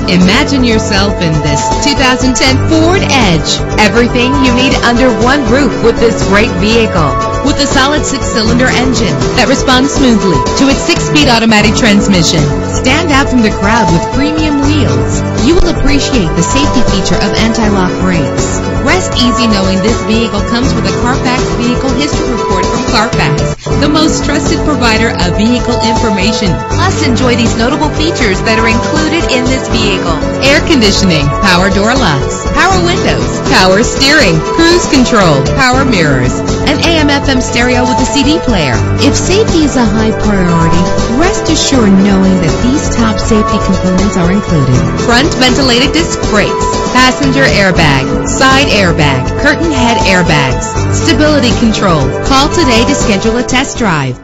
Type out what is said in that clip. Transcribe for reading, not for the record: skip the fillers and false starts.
Imagine yourself in this 2010 Ford Edge. Everything you need under one roof with this great vehicle. With a solid 6-cylinder engine that responds smoothly to its 6-speed automatic transmission. Stand out from the crowd with premium wheels. You will appreciate the safety feature of anti-lock brakes. Rest easy knowing this vehicle comes with a Carfax Vehicle History Report from Carfax, the most trusted provider of vehicle information. Plus, enjoy these notable features that are included in this vehicle: air conditioning, power door locks, power windows, power steering, cruise control, power mirrors, an AM/FM stereo with a CD player. If safety is a high priority, rest assured knowing that these top safety components are included: front ventilated disc brakes, passenger airbag, side airbag, curtain head airbags, stability control. Call today to schedule a test drive.